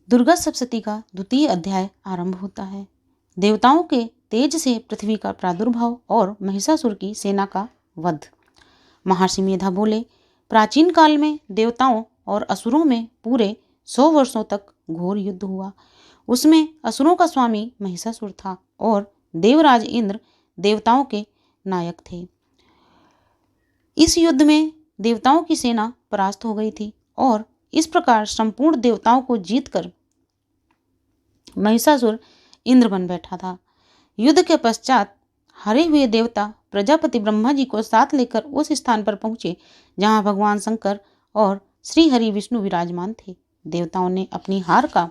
दुर्गा सप्तशती का द्वितीय अध्याय आरंभ होता है। देवताओं के तेज से पृथ्वी का प्रादुर्भाव और महिषासुर की सेना का वध। महर्षि मेधा बोले, प्राचीन काल में देवताओं और असुरों में पूरे 100 वर्षों तक घोर युद्ध हुआ। उसमें असुरों का स्वामी महिषासुर था और देवराज इंद्र देवताओं के नायक थे। इस युद्ध में देवताओं की सेना परास्त हो गई थी और इस प्रकार संपूर्ण देवताओं को जीतकर महिषासुर इंद्र बन बैठा था। युद्ध के पश्चात हारे हुए देवता प्रजापति ब्रह्मा जी को साथ लेकर उस स्थान पर पहुंचे जहां भगवान शंकर और श्री हरि विष्णु विराजमान थे। देवताओं ने अपनी हार का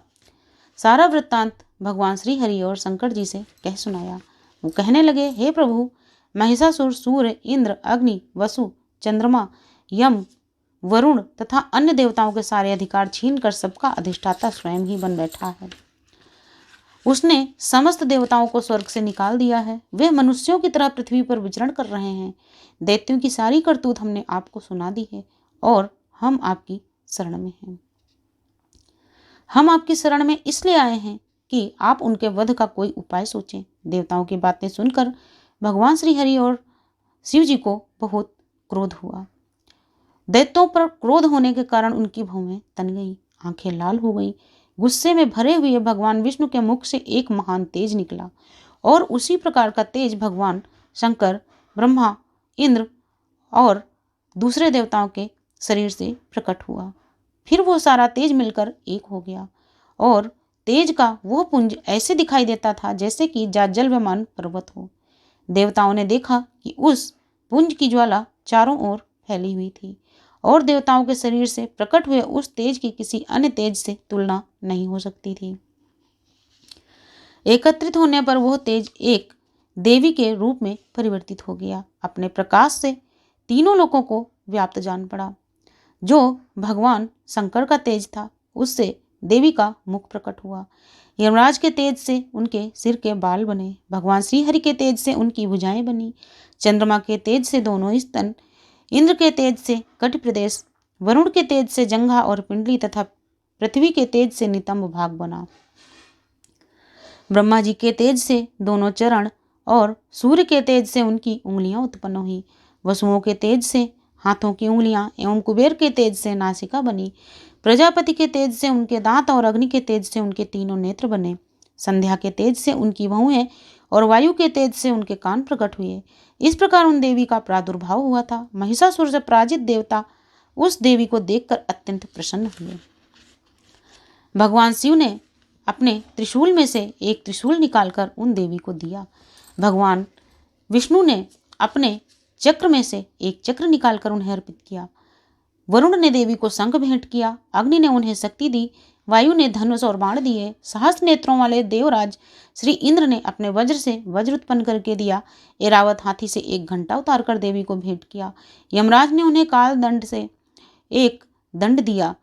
सारा वृत्तांत भगवान श्री हरि और शंकर जी से कह सुनाया। वो कहने लगे, हे प्रभु, महिषासुर सूर्य, इंद्र, अग्नि, वसु, चंद्रमा, यम, वरुण तथा अन्य देवताओं के सारे अधिकार छीनकर सबका अधिष्ठाता स्वयं ही बन बैठा है। उसने समस्त देवताओं को स्वर्ग से निकाल दिया है। वे मनुष्यों की तरह पृथ्वी पर विचरण कर रहे हैं। दैत्यों की सारी करतूत हमने आपको सुना दी है और हम आपकी शरण में हैं। हम आपकी शरण में इसलिए आए हैं कि आप उनके वध का कोई उपाय सोचें। देवताओं की बातें सुनकर भगवान श्री हरि और शिव जी को बहुत क्रोध हुआ। दैत्यों पर क्रोध होने के कारण उनकी भौहें तन गई, आंखें लाल हो गई। गुस्से में भरे हुए भगवान विष्णु के मुख से एक महान तेज निकला और उसी प्रकार का तेज भगवान शंकर, ब्रह्मा, इंद्र और दूसरे देवताओं के शरीर से प्रकट हुआ। फिर वो सारा तेज मिलकर एक हो गया और तेज का वह पुंज ऐसे दिखाई देता था जैसे कि जाज्वल्यमान पर्वत हो। देवताओं ने देखा कि उस पुंज की ज्वाला चारों ओर फैली हुई थी और देवताओं के शरीर से प्रकट हुए उस तेज की किसी अन्य तेज से तुलना नहीं हो सकती थी। एकत्रित होने पर वह तेज एक देवी के रूप में परिवर्तित हो गया। अपने प्रकाश से तीनों लोगों को व्याप्त जान पड़ा। जो भगवान शंकर का तेज था उससे देवी का मुख प्रकट हुआ। यमराज के तेज से उनके सिर के बाल बने। भगवान श्री हरि के तेज से उनकी भुजाएं बनी। चंद्रमा के तेज से दोनों स्तन, इंद्र के तेज से कटि प्रदेश, वरुण के तेज से जंघा और पिंडली तथा पृथ्वी के तेज से नितंब भाग बना। ब्रह्मा जी के तेज से दोनों चरण और सूर्य के तेज से उनकी उंगलियां उत्पन्न हुई। वसुओं के तेज से हाथों की उंगलियां एवं कुबेर के तेज से नासिका बनी। प्रजापति के तेज से उनके दांत और अग्नि के तेज से उनके तीनों नेत्र बने। संध्या के तेज से उनकी भौहें और वायु के तेज से उनके कान प्रकट हुए। इस प्रकार उन देवी का प्रादुर्भाव हुआ था। महिषासुर से पराजित देवता उस देवी को देखकर अत्यंत प्रसन्न हुए। भगवान शिव ने अपने त्रिशूल में से एक त्रिशूल निकालकर उन देवी को दिया। भगवान विष्णु ने अपने चक्र में से एक चक्र निकालकर उन्हें अर्पित किया। वरुण ने देवी को शंख भेंट किया। अग्नि ने उन्हें शक्ति दी। वायु ने धनुष और बाण दिए। सहस्त्र नेत्रों वाले देवराज श्री इंद्र ने अपने वज्र से वज्र उत्पन्न करके दिया। एरावत हाथी से एक घंटा उतारकर देवी को भेंट किया। यमराज ने उन्हें काल दंड से एक दंड दिया।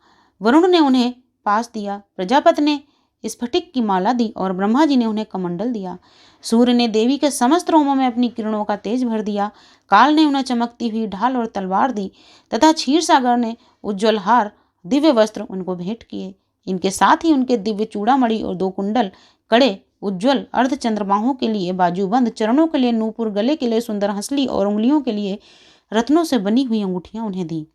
वरुण ने उन्हें पास दिया। प्रजापति ने स्फटिक की माला दी और ब्रह्मा जी ने उन्हें कमंडल दिया। सूर्य ने देवी के समस्त रोमों में अपनी किरणों का तेज भर दिया। काल ने उन्हें चमकती हुई ढाल और तलवार दी तथा क्षीर सागर ने उज्ज्वल हार, दिव्य वस्त्र उनको भेंट किए। इनके साथ ही उनके दिव्य चूड़ामणि और 2 कुंडल, कड़े, उज्ज्वल अर्धचंद्रमाहों के लिए बाजूबंद, चरणों के लिए नूपुर, गले के लिए सुंदर हंसली और उंगलियों के लिए रत्नों से बनी हुई अंगूठियां उन्हें दी।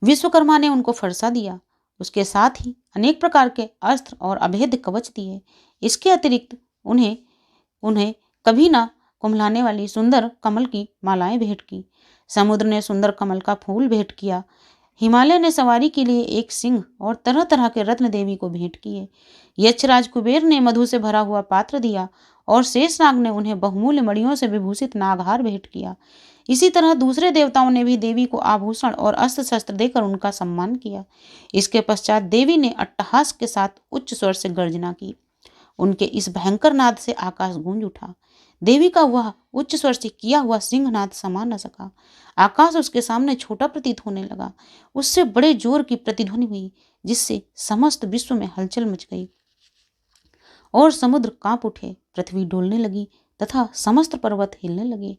विश्वकर्मा ने उनको फरसा दिया। उसके साथ ही अनेक प्रकार के अस्त्र और अभेद्य कवच दिए। इसके अतिरिक्त उन्हें कभी ना कुम्हलाने वाली सुंदर कमल की मालाएं भेंट की। समुद्र ने सुंदर कमल का फूल भेंट किया। हिमालय ने सवारी के लिए एक सिंह और तरह तरह के रत्न देवी को भेंट किए। यक्षराज कुबेर ने मधु से भरा हुआ पात्र दिया और शेषनाग ने उन्हें बहुमूल्य मणियों से विभूषित नागहार भेंट किया। इसी तरह दूसरे देवताओं ने भी देवी को आभूषण और अस्त्र शस्त्र देकर उनका सम्मान किया। इसके पश्चात देवी ने अट्टहास के साथ उच्च स्वर से गर्जना की। उनके इस भयंकर नाद से आकाश गूंज उठा। देवी का वह उच्च स्वर से किया हुआ सिंहनाद समा न सका। आकाश उसके सामने छोटा प्रतीत होने लगा। उससे बड़े जोर की प्रतिध्वनि हुई जिससे समस्त विश्व में हलचल मच गई और समुद्र कांप उठे। पृथ्वी डोलने लगी तथा समस्त पर्वत हिलने लगे।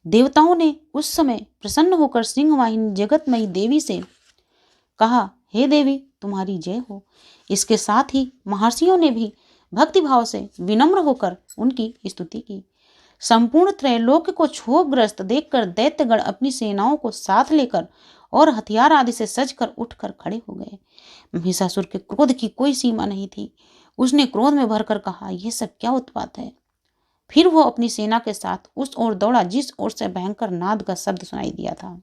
देवताओं ने उस समय प्रसन्न होकर सिंहवाहिनी जगतमयी देवी से कहा, हे देवी, तुम्हारी जय हो। इसके साथ ही महर्षियों ने भी भक्तिभाव से विनम्र होकर उनकी स्तुति की। संपूर्ण त्रैलोक्य को क्षोभग्रस्त देखकर दैत्यगण अपनी सेनाओं को साथ लेकर और हथियार आदि से सजकर उठकर खड़े हो गए। महिषासुर के क्रोध की कोई सीमा नहीं थी। उसने क्रोध में भरकर कहा, यह सब क्या उत्पात है। फिर वो अपनी सेना के साथ उस ओर दौड़ा जिस ओर से भयंकर नाद का शब्द सुनाई दिया था।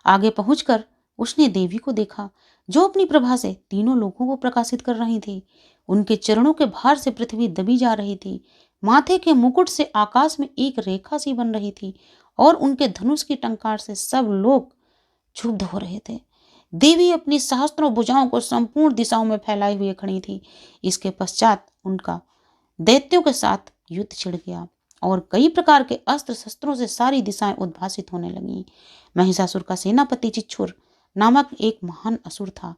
आगे पहुंचकर उसने देवी को देखा, जो अपनी प्रभा से तीनों लोगों को प्रकाशित कर रही थी। उनके चरणों के भार से पृथ्वी दबी जा रही थी। माथे के मुकुट से आकाश में एक रेखा सी बन रही थी और उनके धनुष की टंकार से सब लोग क्षुब्ध हो रहे थे। देवी अपनी सहस्त्रों भुजाओं को संपूर्ण दिशाओं में फैलाए हुए खड़ी थी। इसके पश्चात उनका दैत्यों के साथ युद्ध छिड़ गया और कई प्रकार के अस्त्र शस्त्रों से सारी दिशाएं उद्भासित होने लगीं। महिषासुर का सेनापति चिच्छुर नामक एक महान असुर था।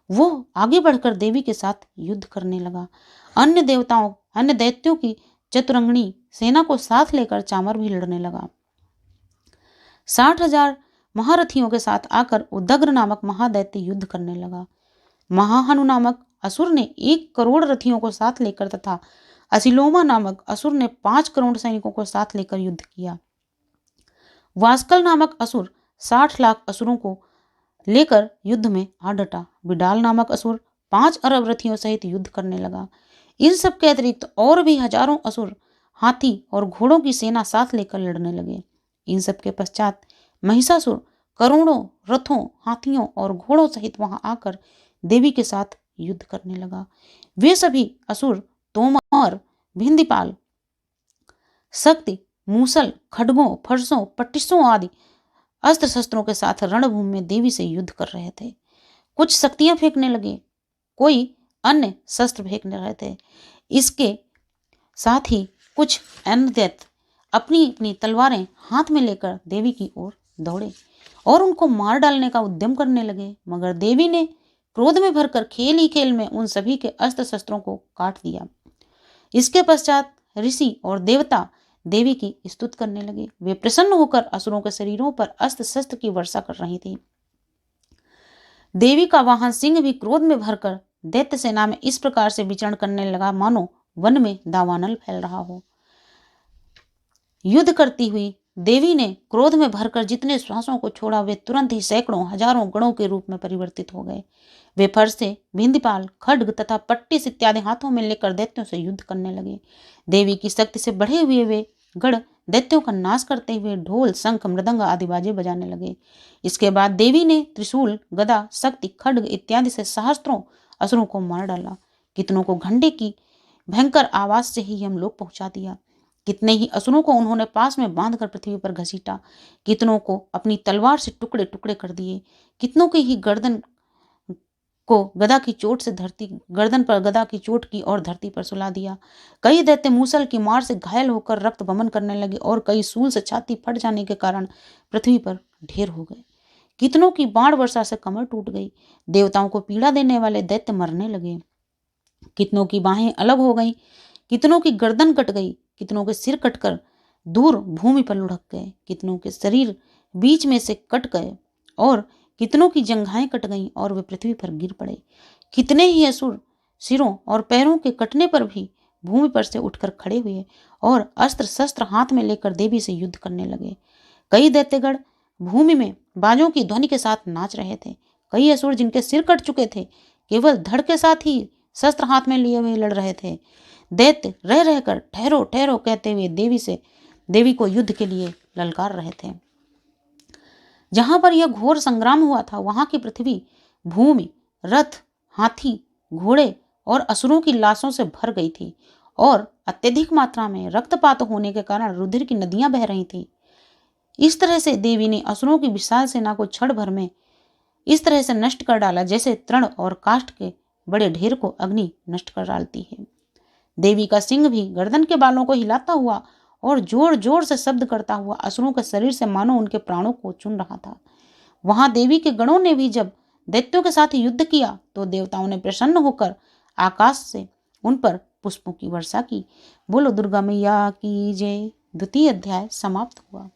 वो आगे बढ़कर देवी के साथ युद्ध करने लगा। अन्य दैत्यों की चतुरंगनी सेना को साथ लेकर चामर भी लड़ने लगा। 60,000 महारथियों के साथ आकर उदग्र नामक महादैत्य युद्ध करने लगा। महाहनु नामक असुर ने 1 करोड़ रथियों को साथ लेकर तथा असिलोमा नामक असुर ने 5 करोड़ सैनिकों को साथ लेकर युद्ध किया। वास्कल नामक असुर 60 लाख असुरों को लेकर युद्ध में आ डटा। बिडाल नामक असुर 5 अरब रथियों सहित युद्ध करने लगा। इन सब के अतिरिक्त और भी हजारों असुर हाथी और घोड़ों की सेना साथ लेकर लड़ने लगे। इन सब के पश्चात महिषासुर करोड़ों रथों, हाथियों और घोड़ों सहित वहां आकर देवी के साथ युद्ध करने लगा। वे सभी असुर तोमर, भिंदीपाल, शक्ति, मूसल, खड्गों, फरसों, पट्टिसों आदि अस्त्र शस्त्रों के साथ रणभूमि में देवी से युद्ध कर रहे थे। कुछ शक्तियां फेंकने लगे, कोई अन्य शस्त्र फेंकने रहे थे। इसके साथ ही कुछ अन्य दैत्य अपनी अपनी तलवारें हाथ में लेकर देवी की ओर दौड़े और उनको मार डालने का उद्यम करने लगे, मगर देवी ने क्रोध में भरकर खेल ही खेल में उन सभी के अस्त्र शस्त्रों को काट दिया। इसके पश्चात ऋषि और देवता देवी की स्तुति करने लगे। वे प्रसन्न होकर असुरों के शरीरों पर अस्त्र शस्त्र की वर्षा कर रही थी। देवी का वाहन सिंह भी क्रोध में भरकर दैत्य सेना में इस प्रकार से विचरण करने लगा मानो वन में दावानल फैल रहा हो। युद्ध करती हुई देवी ने क्रोध में भरकर जितने श्वासों को छोड़ा वे तुरंत ही सैकड़ों हजारों गणों के रूप में परिवर्तित हो गए। वे फरसे, भिंदीपाल, खड्ग तथा पट्टिस इत्यादि हाथों में लेकर दैत्यों से युद्ध करने लगे। देवी की शक्ति से बढ़े हुए वे गण दैत्यों का नाश करते हुए ढोल, शंख, मृदंग आदि बाजे बजाने लगे। इसके बाद देवी ने त्रिशूल, गदा, शक्ति, खड्ग इत्यादि से सहस्त्रों असुरों को मार डाला। कितनों को घंटे की भयंकर आवाज से ही हम लोग पहुंचा दिया। कितने ही असुरों को उन्होंने पास में बांधकर पृथ्वी पर घसीटा। कितनों को अपनी तलवार से टुकड़े टुकड़े कर दिए। कितनों की ही गर्दन पर गदा की चोट की और धरती पर सुला दिया। कई दैत्य मूसल की मार से घायल होकर रक्त बमन करने लगे और कई सूल से छाती फट जाने के कारण पृथ्वी पर ढेर हो गए। कितनों की बाण वर्षा से कमर टूट गई। देवताओं को पीड़ा देने वाले दैत्य मरने लगे। कितनों की बाहें अलग हो गई, कितनों की गर्दन कट गई, कितनों के सिर कटकर दूर भूमि पर लुढ़क गए, कितनों के शरीर बीच में से कट गए और कितनों की जंघाएं कट गईं और वे पृथ्वी पर गिर पड़े। कितने ही असुर सिरों और पैरों के कटने पर भी भूमि पर से उठकर खड़े हुए और अस्त्र शस्त्र हाथ में लेकर देवी से युद्ध करने लगे। कई दैत्यगण भूमि में बाजों की ध्वनि के साथ नाच रहे थे। कई असुर जिनके सिर कट चुके थे केवल धड़ के साथ ही शस्त्र हाथ में लिए हुए लड़ रहे थे। दैत्य रह रहकर ठहरो ठहरो कहते हुए देवी को युद्ध के लिए ललकार रहे थे। जहां पर यह घोर संग्राम हुआ था वहां की पृथ्वी, भूमि, रथ, हाथी, घोड़े और असुरों की लाशों से भर गई थी और अत्यधिक मात्रा में रक्तपात होने के कारण रुधिर की नदियां बह रही थी। इस तरह से देवी ने असुरों की विशाल सेना को क्षण भर में इस तरह से नष्ट कर डाला जैसे तृण और काष्ठ के बड़े ढेर को अग्नि नष्ट कर डालती है। देवी का सिंह भी गर्दन के बालों को हिलाता हुआ और जोर जोर से शब्द करता हुआ असुरों के शरीर से मानो उनके प्राणों को चुन रहा था। वहां देवी के गणों ने भी जब दैत्यों के साथ युद्ध किया तो देवताओं ने प्रसन्न होकर आकाश से उन पर पुष्पों की वर्षा की। बोलो दुर्गा मैया की जय। द्वितीय अध्याय समाप्त हुआ।